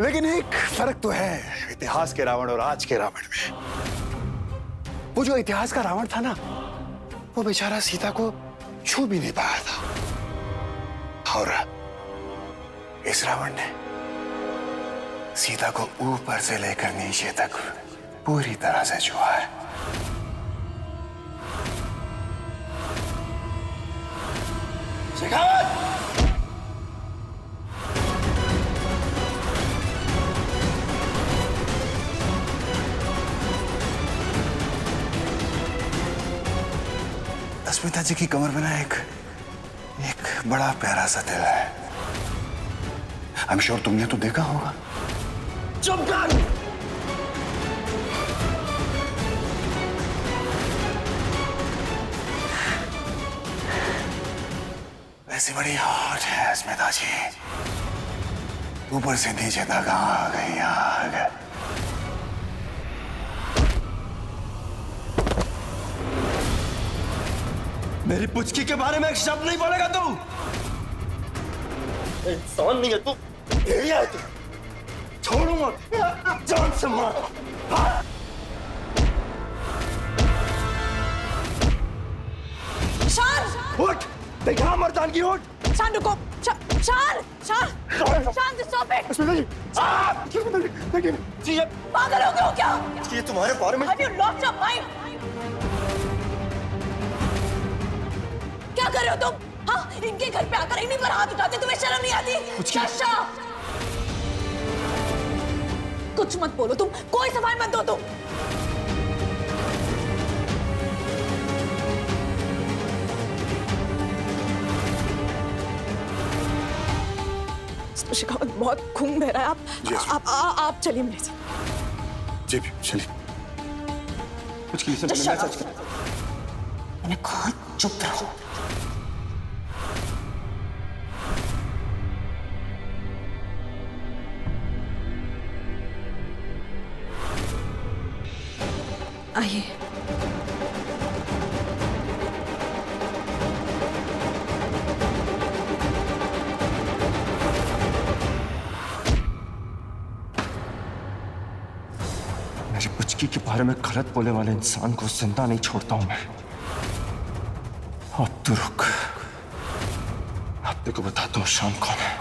लेकिन एक फर्क तो है इतिहास के रावण और आज के रावण में। वो जो इतिहास का रावण था ना, वो बेचारा सीता को छू भी नहीं पाया था, और इस रावण ने सीता को ऊपर से लेकर नीचे तक पूरी तरह से छुआ है। शेखावत! अस्मिता जी की कमर में ना एक बड़ा प्यारा सा दिल है। आई एम श्योर तुमने तो देखा होगा। चुप कर! ऐसी बड़ी हॉट है अस्मिता जी, ऊपर से नीचे तक आ गई आग। मेरी पुचकी के बारे में एक शब्द नहीं बोलेगा तू। इंसान नहीं है तू, भेड़िया है तू। छोड़ूंगा, जान से मार। शान! उठ, देखा मर्दान की उठ। शान रुको, शान! Stop it! अस्मिता जी, देखिए, जी ये पागल हो गए हो क्या? ये तुम्हारे बारे में। Have you lost your mind? क्या कर रहे हो तुम? हाँ, इनके घर पे आकर इन्हीं पर हाथ उठाते, तुम्हें शर्म नहीं आती? शशा! कुछ मत बोलो तुम, कोई सफाई मत दो तुम। शिखावत, बहुत खून बह रहा है। आप चलिए मेरे साथ। जी चलिए। कुछ की सच कर। मैंने कहा चुप रहो। आइए। मेरी पुचकी के बारे में गलत बोलने वाले इंसान को जिंदा नहीं छोड़ता हूं मैं। अब तो रुक, अब तेरे को बताता हूँ शान कौन है।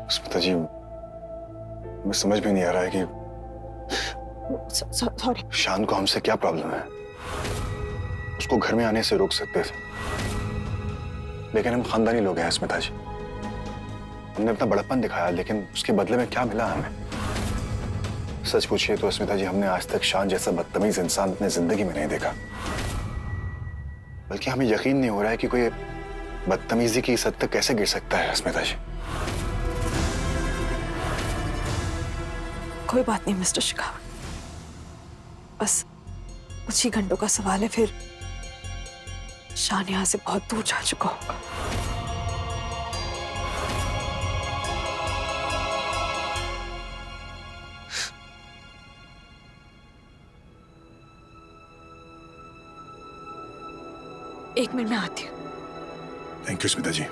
अस्मिता जी, मैं समझ भी नहीं आ रहा है कि सॉरी। शान को हमसे क्या प्रॉब्लम है। उसको घर में आने से रोक सकते थे, लेकिन हम खानदानी लोग हैं अस्मिता जी। हमने अपना बड़प्पन दिखाया, लेकिन उसके बदले में क्या मिला हमें? सच पूछिए तो अस्मिता जी, हमने आज तक शान जैसा बदतमीज इंसान अपने जिंदगी में नहीं देखा। बल्कि हमें यकीन नहीं हो रहा है कि कोई बदतमीजी की इस हद तक कैसे गिर सकता है अस्मिता जी। कोई बात नहीं मिस्टर शेखावत, बस कुछ ही घंटों का सवाल है, फिर शान यहां से बहुत दूर जा चुका होगा। एक मिनट में आती हूँ। थैंक यू स्मिता जी।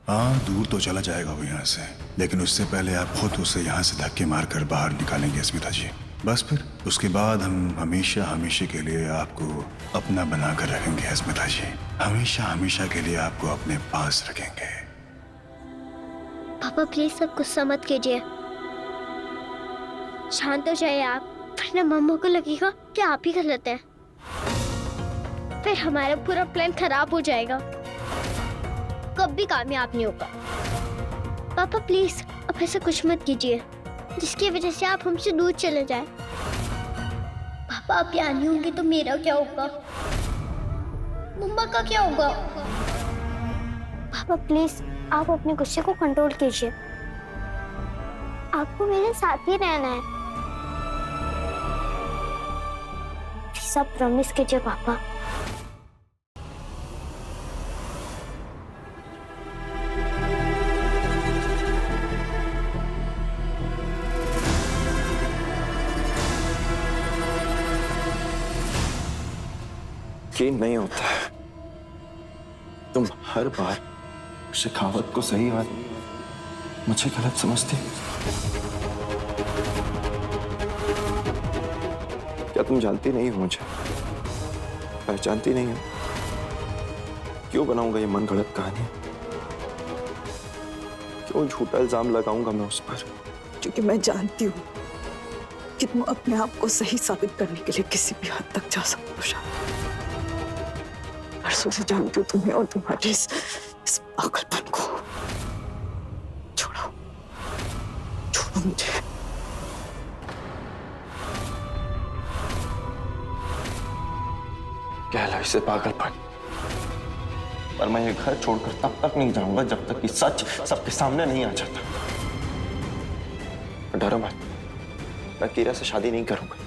हाँ, दूर तो चला जाएगा वो यहाँ से, लेकिन उससे पहले आप खुद उसे यहाँ से धक्के मारकर बाहर निकालेंगे स्मिता जी। बस फिर उसके बाद हम हमेशा हमेशा के लिए आपको अपना बनाकर रखेंगे स्मिता जी। हमेशा हमेशा के लिए आपको अपने पास रखेंगे। पापा प्लीज सब गुस्सा मत कीजिए, शांत हो जाइए आप, वरना मम्मा को लगेगा कि आप ही गलत हैं। फिर हमारा पूरा प्लान खराब हो जाएगा, कभी कामयाब नहीं होगा। पापा प्लीज अब ऐसा कुछ मत कीजिए जिसकी वजह से आप हमसे दूर चले जाए। पापा आप यहाँ नहीं होंगे तो मेरा क्या होगा, मम्मा का क्या होगा? पापा प्लीज आप अपने गुस्से को कंट्रोल कीजिए, आपको मेरे साथ ही रहना है। प्लीज आप प्रॉमिस कीजिए पापा। यकीन नहीं होता है, हर बार शेखावत को सही और मुझे गलत समझते। क्या तुम जानती नहीं हो मुझे, पहचानती नहीं हो? क्यों बनाऊंगा ये मन गढ़ंत कहानी? क्यों झूठा इल्जाम लगाऊंगा मैं उस पर? क्योंकि मैं जानती हूँ कि तुम अपने आप को सही साबित करने के लिए किसी भी हद तक जा सकते हो शान। परसों से जानती हूँ तुम्हें और तुम्हारे इस पागलपन को। छोड़ो, छोड़ो मुझे। कह लो इसे पागलपन, पर मैं ये घर छोड़कर तब तक नहीं जाऊंगा जब तक कि सच सबके सामने नहीं आ जाता। डरो मत, मैं कीरा से शादी नहीं करूंगा।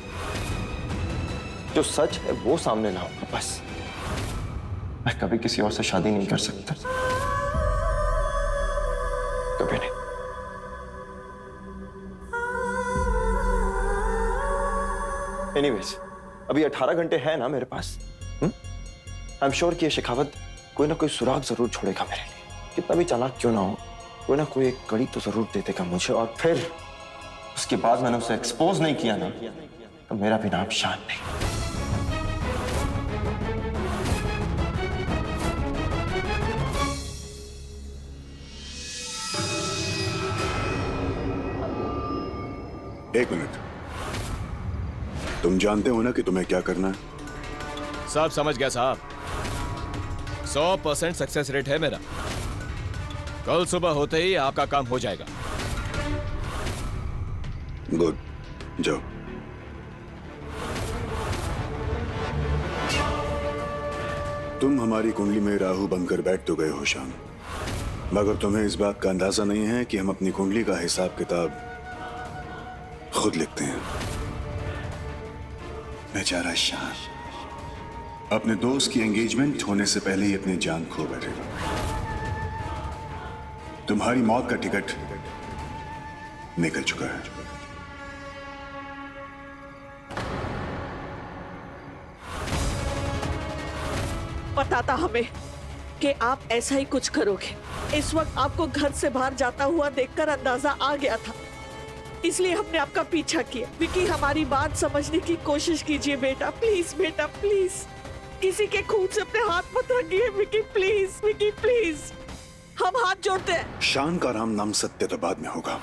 जो सच है वो सामने लाऊंगा बस। मैं कभी किसी और से शादी नहीं कर सकता, कभी नहीं। एनीवेज, अभी 18 घंटे है ना मेरे पास। आई एम श्योर कि ये शेखावत कोई ना कोई सुराग जरूर छोड़ेगा मेरे लिए। कितना भी चालाक क्यों ना हो, कोई ना कोई एक कड़ी तो जरूर दे देगा मुझे। और फिर उसके बाद मैंने उसे एक्सपोज नहीं किया ना, तो मेरा भी नाम शान नहीं। एक मिनट, तुम जानते हो ना कि तुम्हें क्या करना है? सब समझ गया साहब। 100% सक्सेस रेट है मेरा। कल सुबह होते ही आपका काम हो जाएगा। गुड, जाओ। तुम हमारी कुंडली में राहु बनकर बैठ तो गए हो शान, मगर तुम्हें इस बात का अंदाजा नहीं है कि हम अपनी कुंडली का हिसाब किताब खुद लिखते हैं। बेचारा शान अपने दोस्त की एंगेजमेंट होने से पहले ही अपनी जान खो बैठेगा। तुम्हारी मौत का टिकट निकल चुका है। पता था हमें कि आप ऐसा ही कुछ करोगे। इस वक्त आपको घर से बाहर जाता हुआ देखकर अंदाजा आ गया था, इसलिए हमने आपका पीछा किया। विकी, हमारी बात समझने की कोशिश कीजिए बेटा, प्लीज बेटा प्लीज। किसी के खून से अपने हाथ मत रखिए विकी, प्लीज विकी प्लीज, हम हाथ जोड़ते हैं। शान का राम नाम सत्य तो बाद में होगा,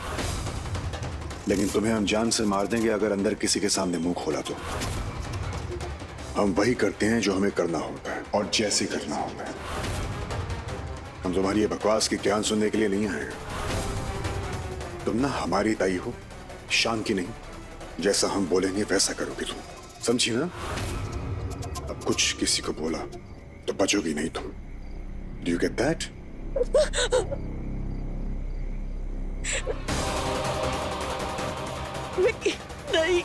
लेकिन तुम्हें हम जान से मार देंगे अगर अंदर किसी के सामने मुंह खोला तो। हम वही करते हैं जो हमें करना होता है और जैसे करना होता है। हम तुम्हारी ये बकवास की ज्ञान सुनने के लिए नहीं आए। तुम ना हमारी ताई हो, शान की नहीं। जैसा हम बोलेंगे वैसा करोगे तुम, समझी ना? अब कुछ किसी को बोला तो बचोगी नहीं तुम। Do you get that? Vicky नहीं,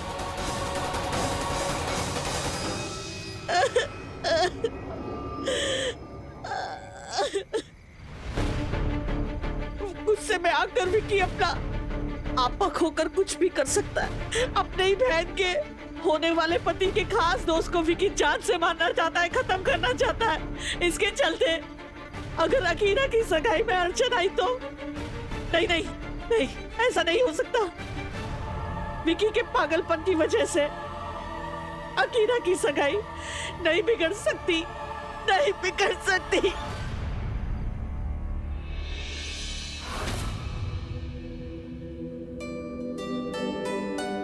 गुस्से में आकर विकी अपना आपा खोकर कुछ भी कर सकता है। अपने ही बहन के होने वाले पति के खास दोस्त को विकी जान से मारना चाहता है, खत्म करना चाहता है। इसके चलते अगर अकीरा की सगाई में अड़चन आई तो नहीं नहीं नहीं, ऐसा नहीं हो सकता। विकी के पागलपन की वजह से अकीरा की सगाई नहीं बिगड़ सकती, नहीं बिगड़ सकती।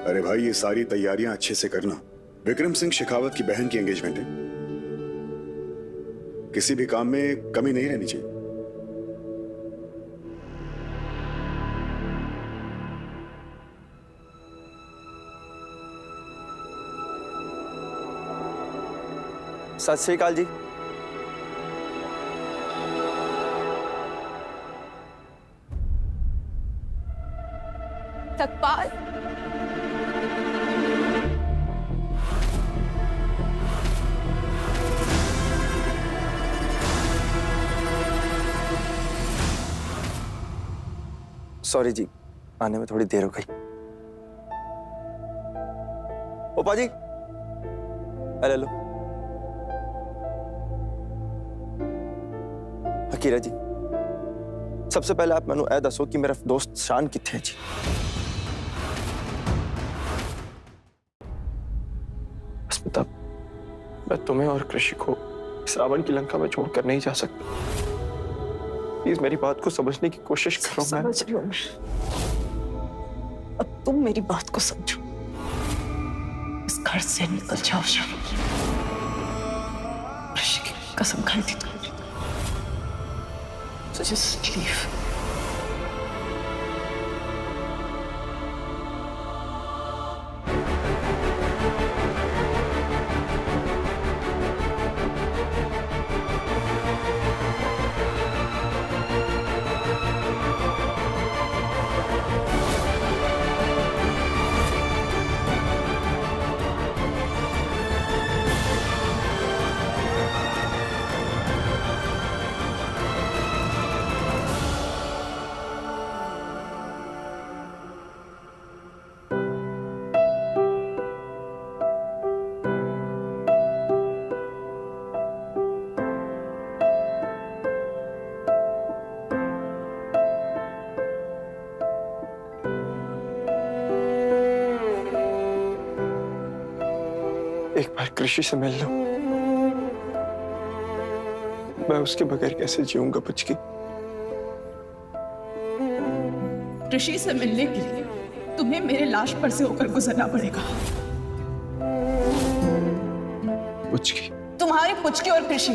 अरे भाई, ये सारी तैयारियां अच्छे से करना। विक्रम सिंह शेखावत की बहन की एंगेजमेंट है, किसी भी काम में कमी नहीं रहनी चाहिए। सत श्री अकाल जी। सतपाल, सॉरी जी, आने में थोड़ी देर हो गई। ओपा जी, अरे लो। हकीरा जी, सबसे पहले आप मैनू ए दसो कि मेरा दोस्त शान किथे जी? बस बता, मैं तुम्हें और कृषि को इस रावण की लंका में छोड़कर नहीं जा सकता। प्लीज मेरी बात को समझने की कोशिश करो। मैं समझ रही हूँ मैं। अब तुम मेरी बात को समझो। इस घर से निकल जाओ शान। ऋषि की कसम खाई थी तुमने। So just leave. एक बार कृषि से मिल लो। मैं उसके बगैर कैसे जीऊंगा पुचकी? ऋषि से मिलने के लिए तुम्हें मेरे लाश पर से होकर गुजरना पड़ेगा। पुचकी, तुम्हारी पुचकी और कृषि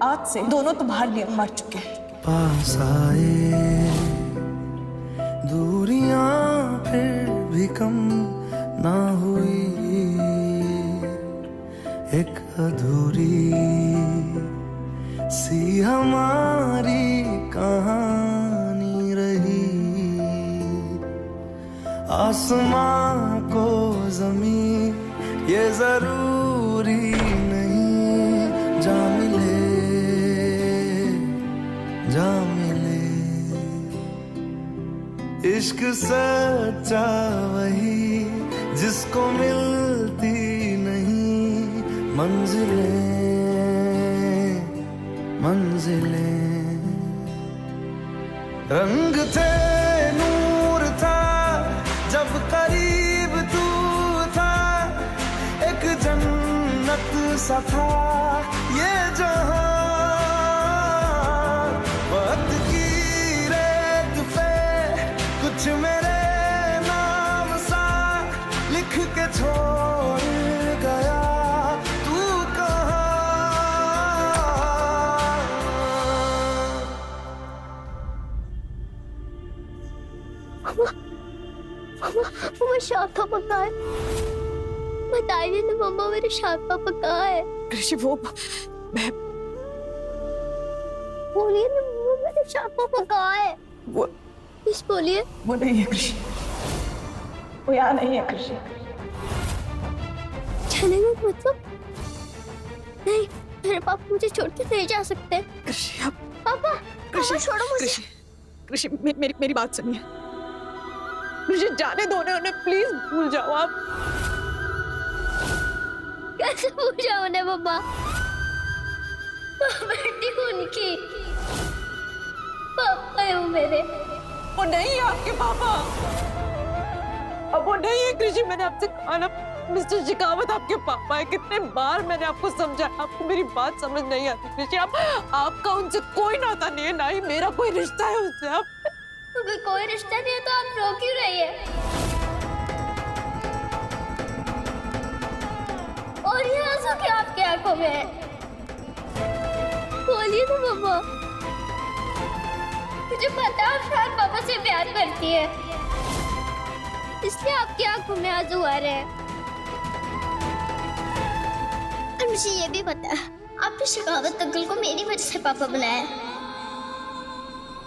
आज से दोनों तुम्हारे लिए मर चुके हैं। पास आए दूरियां फिर भी कम ना हुई, एक अधूरी सी हमारी कहानी रही। आसमां को जमीन ये जरूरी नहीं, जा मिले जा मिले। इश्क सच्चा वही जिसको मिलती मंजिलें मंजिलें। रंग थे नूर था जब करीब तू था, एक जन्नत सा था ये जहां। वक्त की रेत पे कुछ मेरे नाम सा लिख के छोड़ गया। मम्मा शाद पापा कहाँ है? बताइए ना मम्मा, मेरे शाद पापा कहाँ है? कृषि वो मैं बोलिए ना मम्मा, मेरे शाद पापा कहाँ है? वो प्लीज बोलिए। वो नहीं है कृषि, वो यहाँ नहीं है कृषि। चलेगा मतलब? नहीं, मेरे पापा मुझे छोड़ के नहीं जा सकते। कृषि अब पापा, पापा छोड़ो मुझे। कृषि मेरी बात सुनिए। मुझे जाने दो, उन्हें प्लीज भूल जाओ आप। कैसे भूल जाओ उन्हें मम्मा? बेटी उनकी पापा है वो मेरे। वो नहीं है आपके पापा, अब वो नहीं है कृषि। मैंने आपसे कहा ना मिस्टर शेखावत आपके पापा है। कितने बार मैंने आपको समझाया, आपको मेरी बात समझ नहीं आती कृषि। आपका उनसे कोई नाता नहीं है, ना ही मेरा कोई रिश्ता है उनसे। आप अगर कोई रिश्ता नहीं है तो आप रो क्यों रही है? और ये आंसू क्या आपकी आंखों में है? बोलिए ना मम्मा। मुझे पता है आप शायद पापा से प्यार करती है, इसलिए आपकी आंखों में आंसू आ रहे हैं। और मुझे ये भी पता है आपने शेखावत अंकल को मेरी वजह से पापा बनाया,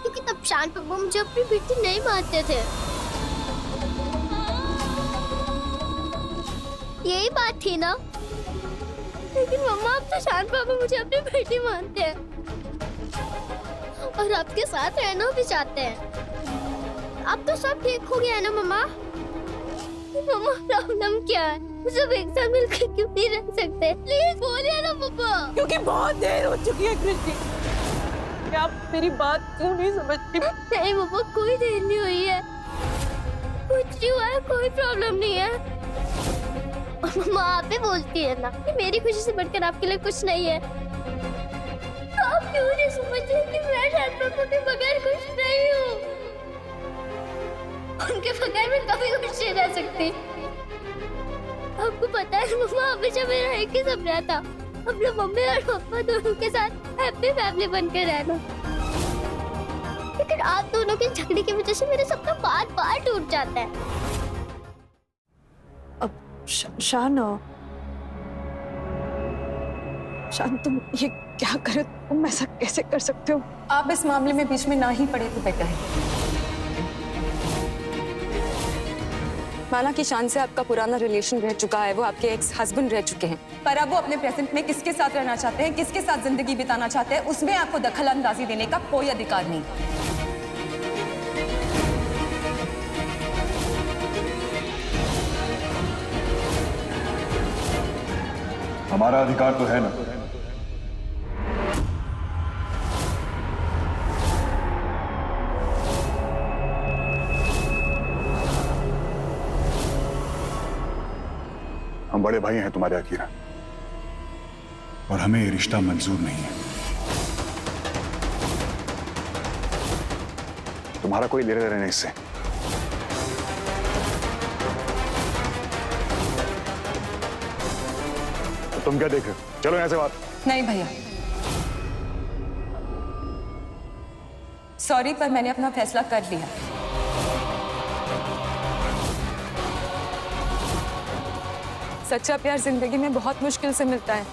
क्योंकि तब शान पापा मुझे अपनी बेटी नहीं मानते थे। यही बात थी ना? लेकिन मम्मा अब तो शान पापा मुझे अपनी बेटी मानते हैं और आपके साथ रहना भी चाहते हैं। अब तो सब ठीक हो गया है ना मम्मा? मम्मा प्रॉब्लम क्या है? सब एक साथ मिलकर क्यों नहीं रह सकते? प्लीज बोलिए ना पापा। क्योंकि बहुत देर हो चुकी है कृष्णा। कि आप मेरी बात क्यों नहीं समझती? नहीं मम्मा, कोई देर नहीं हुई है, कुछ नहीं हुआ है, कोई प्रॉब्लम नहीं है। और मम्मा आप भी बोलती है ना कि मेरी खुशी से बढ़कर आपके लिए कुछ नहीं है, तो आप क्यों नहीं समझते कि मैं शायद पापा के बगैर खुश नहीं हूँ? उनके बगैर मैं कभी खुश नहीं रह सकती। आपको पता है मम्मा, हमेशा मेरा एक ही सपना था, अपने मम्मी और पापा दोनों के साथ हैप्पी फैमिली बनकर रहना। लेकिन आप दोनों के झगड़े की वजह से मेरा सपना बार बार टूट जाता है। अब शान तुम ये क्या करे? तुम ऐसा कैसे कर सकते हो? आप इस मामले में बीच में ना ही पड़े तो बेटर है। माना कि शान से आपका पुराना रिलेशन रह चुका है, वो आपके एक्स हस्बैंड रह चुके हैं, पर अब वो अपने प्रेजेंट में किसके साथ रहना चाहते हैं, किसके साथ जिंदगी बिताना चाहते हैं, उसमें आपको दखल अंदाजी देने का कोई अधिकार नहीं। हमारा अधिकार तो है ना। हम बड़े भाई हैं तुम्हारे अकीरा, और हमें ये रिश्ता मंजूर नहीं है। तुम्हारा कोई लेना देना नहीं इससे। तो तुम क्या देख रहे हो? चलो यहां से बात। नहीं भैया, सॉरी पर मैंने अपना फैसला कर लिया। सच्चा प्यार जिंदगी में बहुत मुश्किल से मिलता है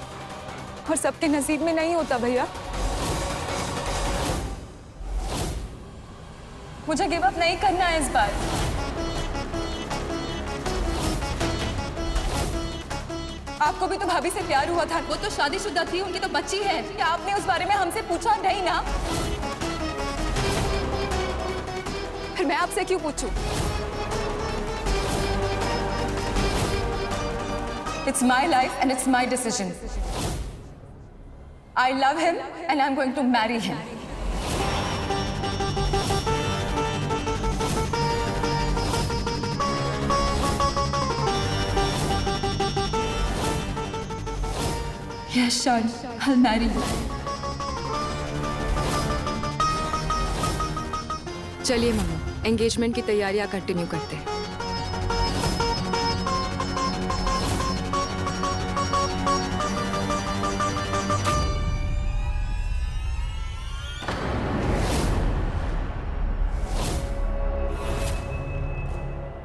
और सबके नसीब में नहीं होता भैया। मुझे गिव अप नहीं करना है इस बार। आपको भी तो भाभी से प्यार हुआ था, वो तो शादीशुदा थी, उनकी तो बच्ची है। क्या आपने उस बारे में हमसे पूछा नहीं ना? फिर मैं आपसे क्यों पूछूं? It's my life and it's my decision. I love him and I'm going to marry him. Yes, Sean, I'll marry you. चलिए मम्मा, एंगेजमेंट की तैयारियां कंटिन्यू करते हैं।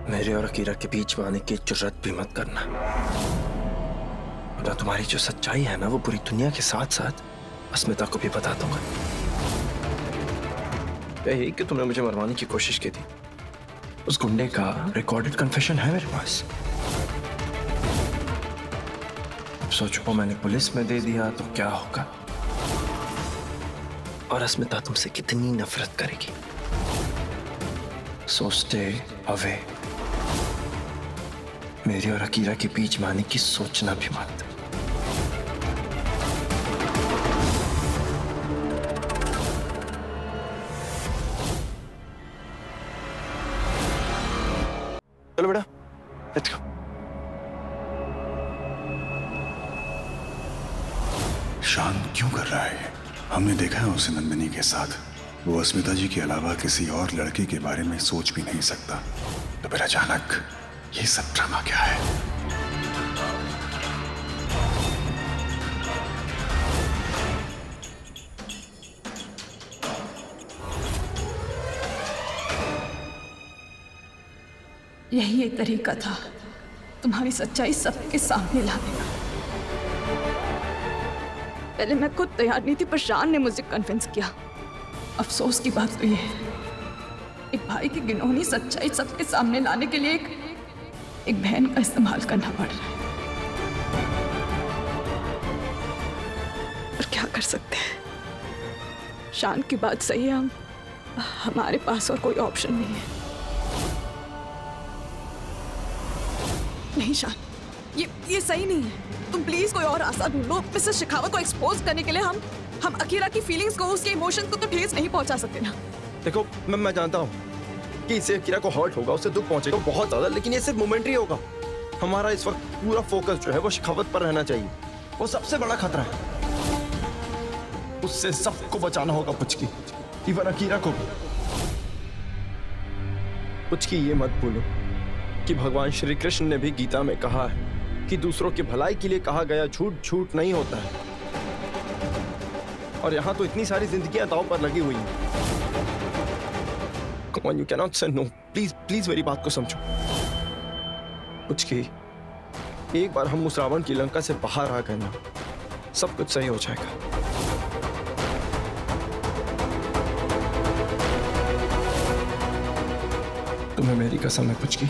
मेरे और अकीरा के बीच में आने की जुर्रत भी मत करना, वरना तुम्हारी जो सच्चाई है ना, वो पूरी दुनिया के साथ साथ अस्मिता को भी बता दूंगा। यही कि तुमने मुझे मरवाने की कोशिश की थी, उस गुंडे का रिकॉर्डेड कन्फेशन है मेरे पास। अब सोचो मैंने पुलिस में दे दिया तो क्या होगा, और अस्मिता तुमसे कितनी नफरत करेगी। So stay away. मेरे और अकीरा के बीच में आने की सोचना भी मत। चलो बेटा, लेट्स गो। शान क्यों कर रहा है? हमने देखा है उसे नंदिनी के साथ। वो अस्मिता जी के अलावा किसी और लड़के के बारे में सोच भी नहीं सकता। तो फिर अचानक ये सब ड्रामा क्या है? यही एक तरीका था तुम्हारी सच्चाई सबके सामने लाने का। पहले मैं खुद तैयार नहीं थी, पर शान ने मुझे कन्विंस किया। अफसोस की बात तो ये है, एक भाई की घिनौनी सच्चाई सबके सामने लाने के लिए एक बहन का इस्तेमाल करना पड़ रहा है। और क्या कर सकते हैं? शान की बात सही है, हमारे पास और कोई ऑप्शन नहीं है। नहीं शान, ये सही नहीं है। तुम प्लीज कोई और रास्ता ढूंढो। मिसेस शेखावत को एक्सपोज करने के लिए हम अकीरा की फीलिंग्स को, उसके इमोशंस को तो ठेस नहीं पहुंचा सकते ना। देखो मैं जानता हूँ कि इससे अकीरा को हर्ट होगा, उससे दुख पहुंचेगा बहुत ज्यादा, लेकिन ये सिर्फ मोमेंटरी होगा। हमारा इस वक्त पूरा फोकस जो है वो शिखावत पर रहना चाहिए। वो सबसे बड़ा खतरा है, उससे सबको बचाना होगा, पुचकी, इवन अकीरा को भी। पुचकी ये मत भूलो कि भगवान श्री कृष्ण ने भी गीता में कहा है कि दूसरों की भलाई के लिए कहा गया झूठ झूठ नहीं होता है। और यहां तो इतनी सारी जिंदगियां दांव पर लगी हुई हैं। Come on, you cannot say no. Please मेरी बात को समझो। पुचकी, एक बार हम उस रावण की लंका से बाहर आ गए ना, सब कुछ सही हो जाएगा। तुम्हें मेरी कसम है पुचकी,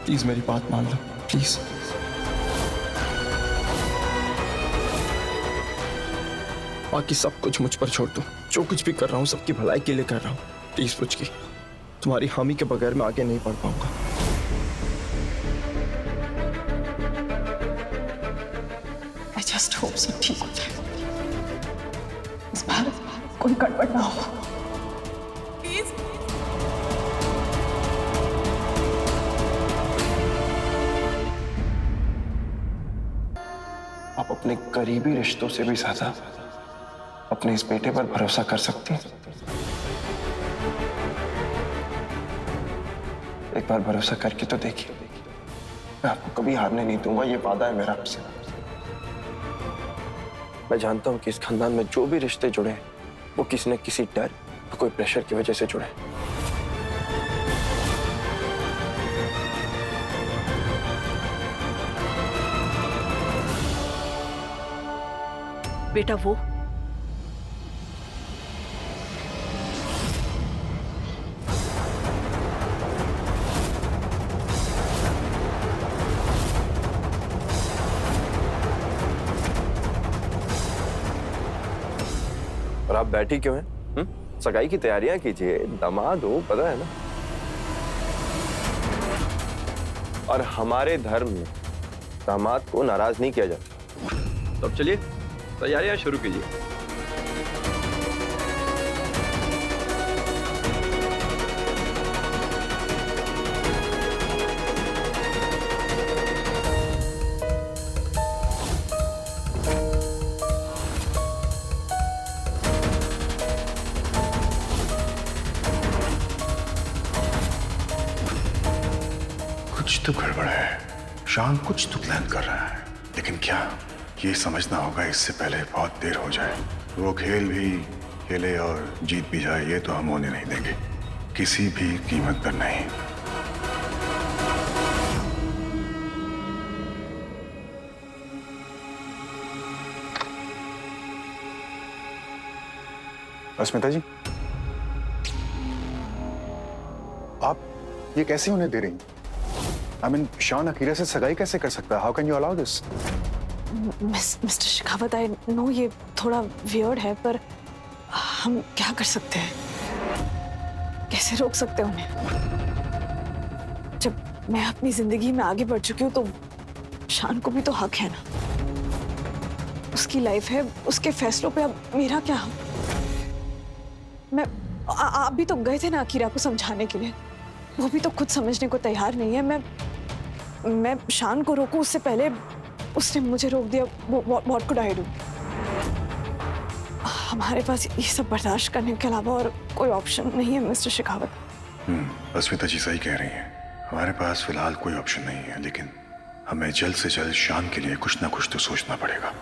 प्लीज मेरी बात मान लो, प्लीज। बाकी सब कुछ मुझ पर छोड़ दो। जो कुछ भी कर रहा हूँ सबकी भलाई के लिए कर रहा हूँ। प्लीज पुचकी, तुम्हारी हामी के बगैर मैं आगे नहीं बढ़ पाऊंगा। I just hope सब ठीक हो जाए, इस बार कोई गड़बड़ ना हो। प्लीज। आप अपने करीबी रिश्तों से भी ज्यादा अपने इस बेटे पर भरोसा कर सकती हैं। एक बार भरोसा करके तो देखिए, मैं आपको कभी हारने नहीं दूंगा, ये वादा है मेरा आपसे। मैं जानता हूं कि इस खानदान में जो भी रिश्ते जुड़े हैं वो किसी न किसी डर और कोई प्रेशर की वजह से जुड़े हैं। बेटा वो और आप बैठी क्यों हैं? सगाई की तैयारियां कीजिए, दामाद हो, पता है ना। और हमारे धर्म में दामाद को नाराज नहीं किया जाता। तो अब चलिए तैयारियां शुरू कीजिए। कुछ तो गड़बड़ है, शान कुछ तो प्लान कर रहा है, लेकिन क्या, ये समझना होगा इससे पहले बहुत देर हो जाए। वो खेल भी खेले और जीत भी जाए, ये तो हम होने नहीं देंगे, किसी भी कीमत पर नहीं। अस्मिता जी, आप ये कैसे होने दे रही हैं? I mean, शान अकीरा से सगाई कैसे कर सकता है? How can you allow this? Mister Shekhawat, I know ये थोड़ा वियर्ड है, पर हम क्या कर सकते हैं? कैसे रोक सकते हैं उन्हें? जब मैं अपनी जिंदगी में आगे बढ़ चुकी हूँ तो शान को भी तो हक है ना। उसकी लाइफ है, उसके फैसलों पे अब मेरा क्या? मैं आप भी तो गए थे ना अकीरा को समझाने के लिए, वो भी तो खुद समझने को तैयार नहीं है। मैं शान को रोकूं उससे पहले उसने मुझे रोक दिया। What could I do? हमारे पास ये सब बर्दाश्त करने के अलावा और कोई ऑप्शन नहीं है मिस्टर शेखावत। अस्मिता जी सही कह रही हैं, हमारे पास फिलहाल कोई ऑप्शन नहीं है, लेकिन हमें जल्द से जल्द शान के लिए कुछ ना कुछ तो सोचना पड़ेगा।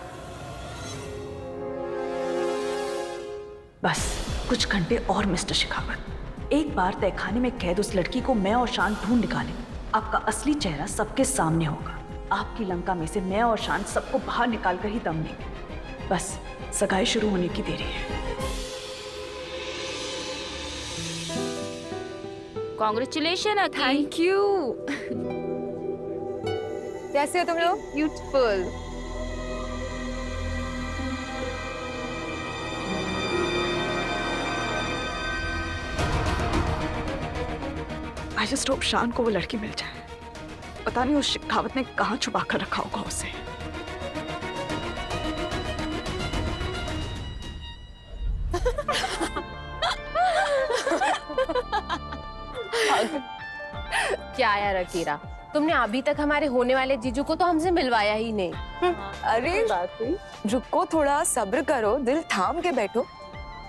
बस कुछ घंटे और मिस्टर शेखावत। एक बार तहखाने में कैद उस लड़की को मैं और शान ढूंढ निकालें, आपका असली चेहरा सबके सामने होगा। आपकी लंका में से मैं और शान सबको बाहर निकाल कर ही दम लेंगे। बस सगाई शुरू होने की देरी है। कॉन्ग्रेचुलेशन। Thank you. कैसे हो तुम लोग? ब्यूटीफुल। आई जस्ट होप शान को वो लड़की मिल जाए। पता नहीं उस शेखावत ने कहाँ छुपा कर रखा होगा उसे। क्या यार अकीरा, तुमने अभी तक हमारे होने वाले जीजू को तो हमसे मिलवाया ही नहीं। अरे रुको, थोड़ा सब्र करो, दिल थाम के बैठो।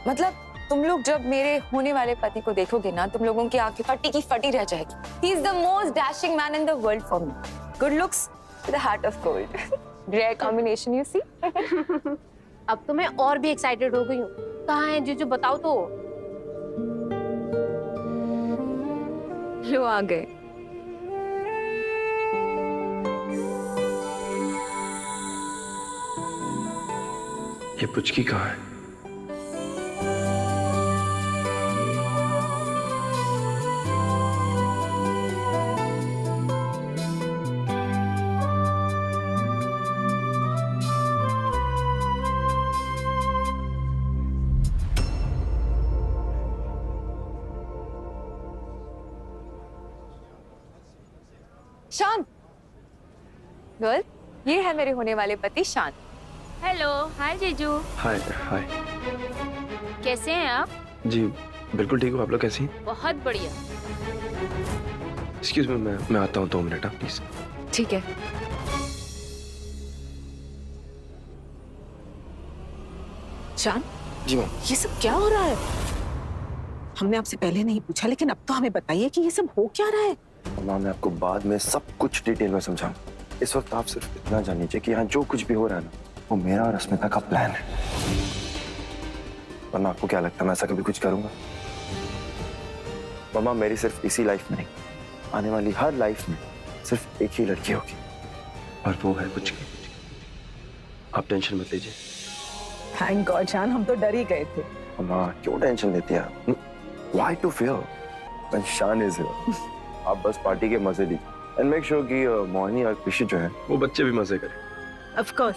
मतलब तुम लोग जब मेरे होने वाले पति को देखोगे ना, तुम लोगों की आंखें फटी की फटी रह जाएगी। He is the most dashing man in the world for me. Good looks with a heart of gold. Rare combination, you see? अब तो मैं और भी एक्साइटेड हो गई हूँ। कहाँ है जीजू, बताओ तो। लो आ गए। ये पुचकी कहाँ है? शान, गर्ल, ये है मेरे होने वाले पति शान। हेलो, हाय जीजू। हाय हाय। कैसे हैं आप? जी बिल्कुल ठीक हूँ, आप लोग कैसी हैं? बहुत बढ़िया। एक्सक्यूज मी, मैं आता हूँ 2 मिनट, प्लीज। ठीक है। शान, जी मैम। ये सब क्या हो रहा है? हमने आपसे पहले नहीं पूछा, लेकिन अब तो हमें बताइए कि ये सब हो क्या रहा है? मैं आपको बाद में सब कुछ डिटेल में समझाऊं। इस वक्त आप सिर्फ इतना जान लीजिए कि यहाँ जो कुछ भी हो रहा है ना, वो मेरा और अस्मिता का प्लान है। वरना आपको क्या लगता है मैं ऐसा कभी कुछ करूंगा? मम्मा, मेरी सिर्फ इसी लाइफ में नहीं, आने वाली हर लाइफ में सिर्फ एक ही लड़की होगी, और वो है पुचकी। आप टेंशन मत लीजिए। थैंक गॉड शान, हम तो डर ही गए थे। मम्मा क्यों टेंशन लेती हैं आप? Why to fear? When Shan is here. आप बस पार्टी के मजे लीजिए एंड मेक श्योर कि मोहिनी और कृषि जो है वो बच्चे भी मजे करें। Of course.